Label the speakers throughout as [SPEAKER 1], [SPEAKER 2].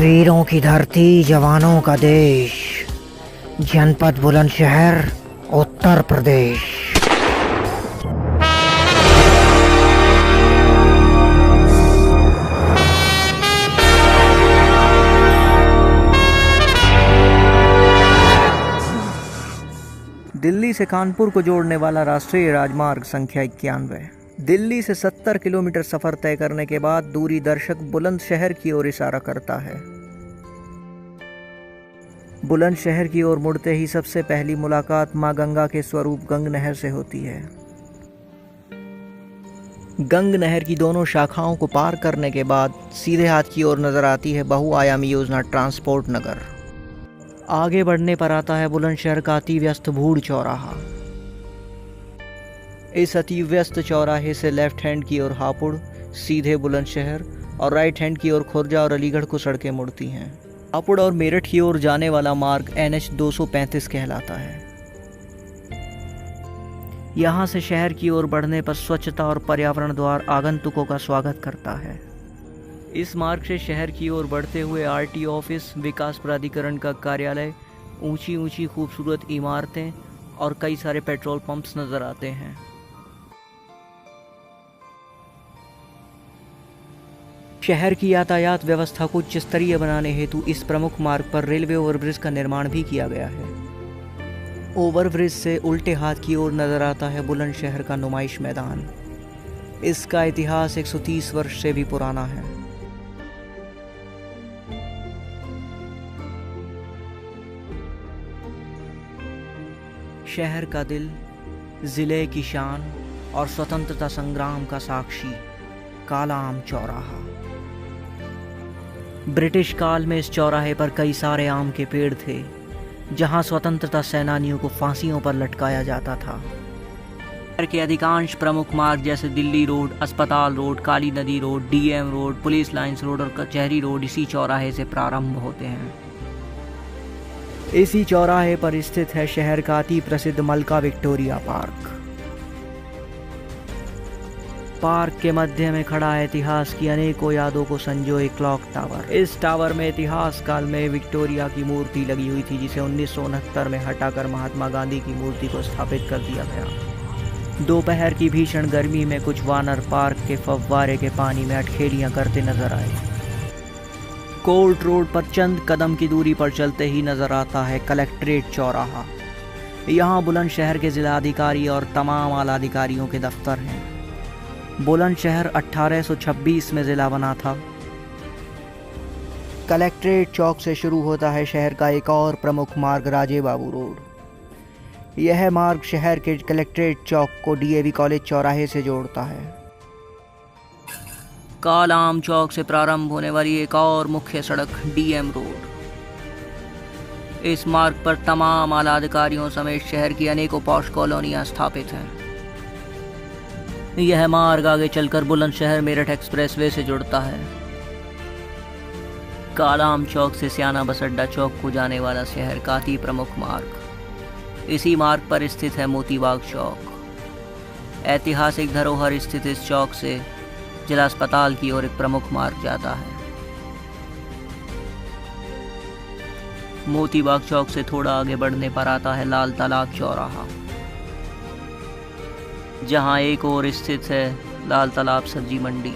[SPEAKER 1] वीरों की धरती, जवानों का देश, जनपद बुलंदशहर, उत्तर प्रदेश।
[SPEAKER 2] दिल्ली से कानपुर को जोड़ने वाला राष्ट्रीय राजमार्ग संख्या 91। दिल्ली से 70 किलोमीटर सफर तय करने के बाद दूरी दर्शक बुलंदशहर की ओर इशारा करता है। बुलंदशहर की ओर मुड़ते ही सबसे पहली मुलाकात मां गंगा के स्वरूप गंग नहर से होती है। गंग नहर की दोनों शाखाओं को पार करने के बाद सीधे हाथ की ओर नजर आती है बहुआयामी योजना ट्रांसपोर्ट नगर। आगे बढ़ने पर आता है बुलंदशहर का अति व्यस्त भूड़ चौराहा। इस अति व्यस्त चौराहे से लेफ्ट हैंड की ओर हापुड़, सीधे बुलंदशहर और राइट हैंड की ओर खुर्जा और अलीगढ़ को सड़कें मुड़ती हैं। हापुड़ और मेरठ की ओर जाने वाला मार्ग NH 235 कहलाता है। यहाँ से शहर की ओर बढ़ने पर स्वच्छता और पर्यावरण द्वार आगंतुकों का स्वागत करता है। इस मार्ग से शहर की ओर बढ़ते हुए RT ऑफिस, विकास प्राधिकरण का कार्यालय, ऊंची ऊंची खूबसूरत इमारतें और कई सारे पेट्रोल पंप्स नजर आते हैं। शहर की यातायात व्यवस्था को उच्च स्तरीय बनाने हेतु इस प्रमुख मार्ग पर रेलवे ओवरब्रिज का निर्माण भी किया गया है। ओवरब्रिज से उल्टे हाथ की ओर नजर आता है बुलंदशहर का नुमाइश मैदान। इसका इतिहास 130 वर्ष से भी पुराना है। शहर का दिल, जिले की शान और स्वतंत्रता संग्राम का साक्षी काला आम चौराहा। ब्रिटिश काल में इस चौराहे पर कई सारे आम के पेड़ थे, जहां स्वतंत्रता सेनानियों को फांसियों पर लटकाया जाता था। शहर के अधिकांश प्रमुख मार्ग जैसे दिल्ली रोड, अस्पताल रोड, काली नदी road, DM road, police lines road और कचहरी रोड इसी चौराहे से प्रारंभ होते हैं। इसी चौराहे पर स्थित है शहर का अति प्रसिद्ध मलका विक्टोरिया पार्क। पार्क के मध्य में खड़ा है इतिहास की अनेकों यादों को संजोए क्लॉक टावर। इस टावर में इतिहास काल में विक्टोरिया की मूर्ति लगी हुई थी, जिसे 1969 में हटाकर महात्मा गांधी की मूर्ति को स्थापित कर दिया गया। दोपहर की भीषण गर्मी में कुछ वानर पार्क के फव्वारे के पानी में अटखेलियां करते नजर आए। कोर्ट रोड पर चंद कदम की दूरी पर चलते ही नजर आता है कलेक्ट्रेट चौराहा। यहाँ बुलंदशहर के जिलाधिकारी और तमाम आला अधिकारियों के दफ्तर हैं। बुलंदशहर 1826 में जिला बना था। कलेक्ट्रेट चौक से शुरू होता है शहर का एक और प्रमुख मार्ग राजे बाबू रोड। यह मार्ग शहर के कलेक्ट्रेट चौक को DAV कॉलेज चौराहे से जोड़ता है। काला आम चौक से प्रारंभ होने वाली एक और मुख्य सड़क DM रोड। इस मार्ग पर तमाम आला अधिकारियों समेत शहर की अनेकों पॉश कॉलोनियां स्थापित हैं। यह मार्ग आगे चलकर बुलंदशहर मेरठ एक्सप्रेसवे से जुड़ता है। काला आम चौक से सियाना बस अड्डा चौक को जाने वाला शहर का अति प्रमुख मार्ग। इसी मार्ग पर स्थित है मोतीबाग चौक। ऐतिहासिक धरोहर स्थित इस चौक से जिला अस्पताल की ओर एक प्रमुख मार्ग जाता है। मोतीबाग चौक से थोड़ा आगे बढ़ने पर आता है लाल तालाब चौराहा, जहां एक ओर स्थित है लाल तालाब सब्जी मंडी।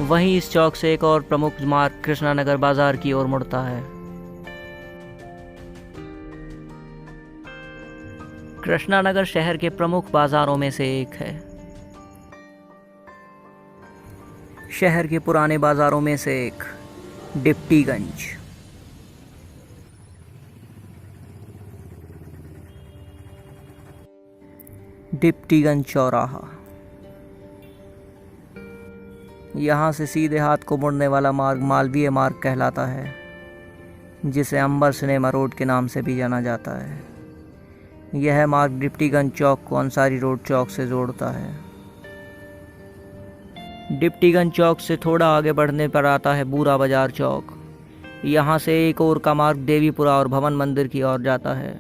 [SPEAKER 2] वहीं इस चौक से एक और प्रमुख मार्ग कृष्णानगर बाजार की ओर मुड़ता है। कृष्णानगर शहर के प्रमुख बाजारों में से एक है। शहर के पुराने बाजारों में से एक डिप्टीगंज। डिप्टीगंज चौराहा। यहाँ से सीधे हाथ को मुड़ने वाला मार्ग मालवीय मार्ग कहलाता है, जिसे अंबर सिनेमा रोड के नाम से भी जाना जाता है। यह मार्ग डिप्टीगंज चौक को अंसारी रोड चौक से जोड़ता है। डिप्टीगंज चौक से थोड़ा आगे बढ़ने पर आता है बूरा बाजार चौक। यहाँ से एक ओर का मार्ग देवीपुरा और भवन मंदिर की ओर जाता है,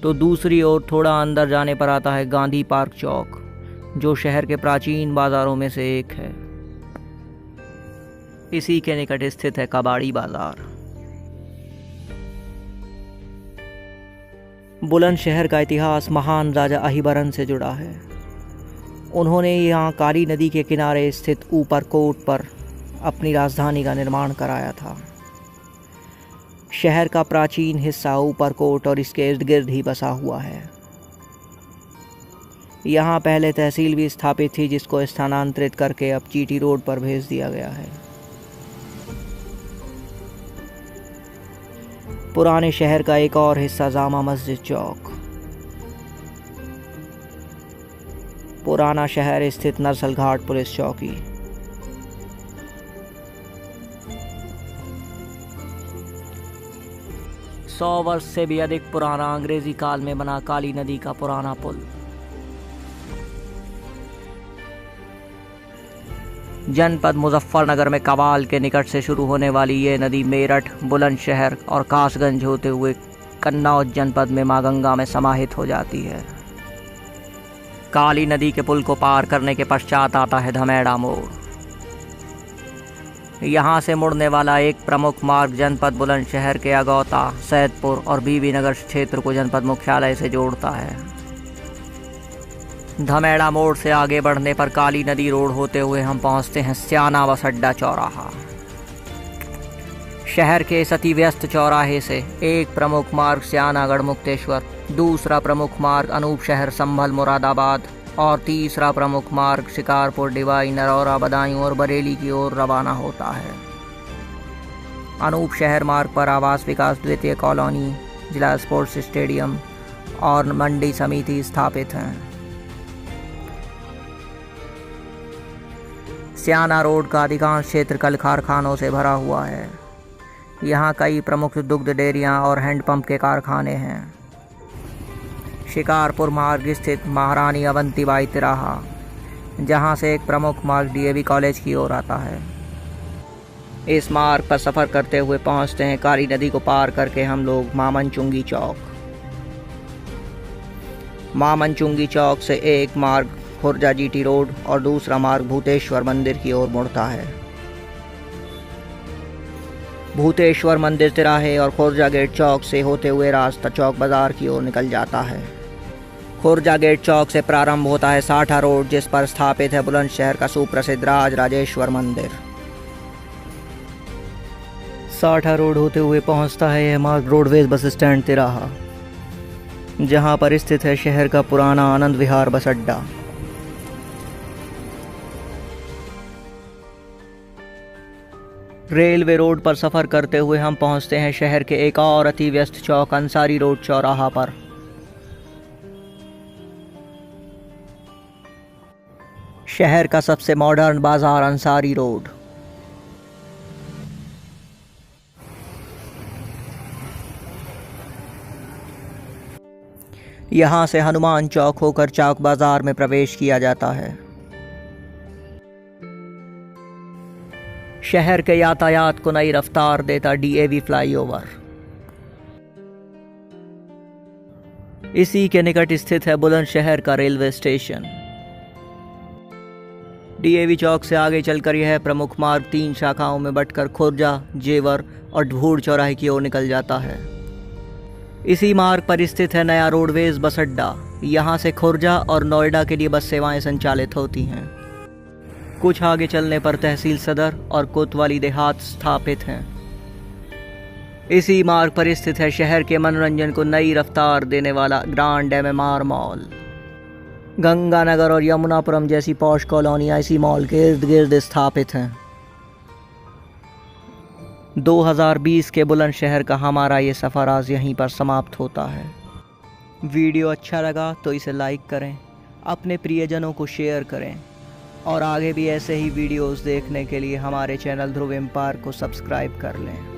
[SPEAKER 2] तो दूसरी ओर थोड़ा अंदर जाने पर आता है गांधी पार्क चौक, जो शहर के प्राचीन बाजारों में से एक है। इसी के निकट स्थित है कबाड़ी बाजार। बुलंदशहर का इतिहास महान राजा अहिबरन से जुड़ा है। उन्होंने यहाँ काली नदी के किनारे स्थित ऊपरकोट पर अपनी राजधानी का निर्माण कराया था। शहर का प्राचीन हिस्सा ऊपरकोट और इसके इर्द गिर्द ही बसा हुआ है। यहाँ पहले तहसील भी स्थापित थी, जिसको स्थानांतरित करके अब जीटी रोड पर भेज दिया गया है। पुराने शहर का एक और हिस्सा जामा मस्जिद चौक। पुराना शहर स्थित नरसल घाट पुलिस चौकी। सौ वर्ष से भी अधिक पुराना अंग्रेजी काल में बना काली नदी का पुराना पुल। जनपद मुजफ्फरनगर में कवाल के निकट से शुरू होने वाली ये नदी मेरठ, बुलंदशहर और कासगंज होते हुए कन्नौज जनपद में मां गंगा में समाहित हो जाती है। काली नदी के पुल को पार करने के पश्चात आता है धमेड़ा मोड़। यहाँ से मुड़ने वाला एक प्रमुख मार्ग जनपद बुलंदशहर के अगौता, सैदपुर और बीबीनगर क्षेत्र को जनपद मुख्यालय से जोड़ता है। धमेड़ा मोड़ से आगे बढ़ने पर काली नदी रोड होते हुए हम पहुंचते हैं स्याना बस अड्डा चौराहा। शहर के इस अति व्यस्त चौराहे से एक प्रमुख मार्ग स्याना गढ़ मुक्तेश्वर, दूसरा प्रमुख मार्ग अनूप शहर संभल मुरादाबाद और तीसरा प्रमुख मार्ग शिकारपुर डिवाई नरौरा बदायूं और बरेली की ओर रवाना होता है। अनूप शहर मार्ग पर आवास विकास द्वितीय कॉलोनी, जिला स्पोर्ट्स स्टेडियम और मंडी समिति स्थापित हैं। स्याना रोड का अधिकांश क्षेत्र कल कारखानों से भरा हुआ है। यहाँ कई प्रमुख दुग्ध डेयरियाँ और हैंडपंप के कारखाने हैं। शिकारपुर मार्ग स्थित महारानी अवंतीबाई तिराहा, जहाँ से एक प्रमुख मार्ग डीएवी कॉलेज की ओर आता है। इस मार्ग पर सफ़र करते हुए पहुँचते हैं काली नदी को पार करके हम लोग मामनचुंगी चौक। मामनचुंगी चौक से एक मार्ग खुर्जा जीटी रोड और दूसरा मार्ग भूतेश्वर मंदिर की ओर मुड़ता है। भूतेश्वर मंदिर तिराहे और खुर्जा गेट चौक से होते हुए रास्ता चौक बाजार की ओर निकल जाता है। खुर्जा गेट चौक से प्रारंभ होता है साठा रोड, जिस पर स्थापित है बुलंदशहर का सुप्रसिद्ध राज राजेश्वर मंदिर। साठा रोड होते हुए पहुंचता है यह मार्ग रोडवेज बस स्टैंड तिराहा, जहां पर स्थित है शहर का पुराना आनंद विहार बस अड्डा। रेलवे रोड पर सफ़र करते हुए हम पहुंचते हैं शहर के एक और अति व्यस्त चौक अंसारी रोड चौराहा पर। शहर का सबसे मॉडर्न बाजार अंसारी रोड। यहाँ से हनुमान चौक होकर चौक बाजार में प्रवेश किया जाता है। शहर के यातायात को नई रफ्तार देता डीएवी फ्लाईओवर। इसी के निकट स्थित है बुलंदशहर का रेलवे स्टेशन। डीएवी चौक से आगे चलकर यह प्रमुख मार्ग 3 शाखाओं में बंटकर खुर्जा, जेवर और ढूढ़ चौराहे की ओर निकल जाता है। इसी मार्ग पर स्थित है नया रोडवेज बस अड्डा। यहाँ से खुर्जा और नोएडा के लिए बस सेवाएं संचालित होती हैं। कुछ आगे चलने पर तहसील सदर और कोतवाली देहात स्थापित हैं। इसी मार्ग पर स्थित है शहर के मनोरंजन को नई रफ्तार देने वाला ग्रांड एमएमआर मॉल। गंगानगर और यमुनापुरम जैसी पॉश कॉलोनियाँ इसी मॉल के इर्द गिर्द स्थापित हैं। 2020 के बुलंदशहर का हमारा ये सफ़र आज यहीं पर समाप्त होता है। वीडियो अच्छा लगा तो इसे लाइक करें, अपने प्रियजनों को शेयर करें और आगे भी ऐसे ही वीडियोस देखने के लिए हमारे चैनल ध्रुव एम्पायर को सब्सक्राइब कर लें।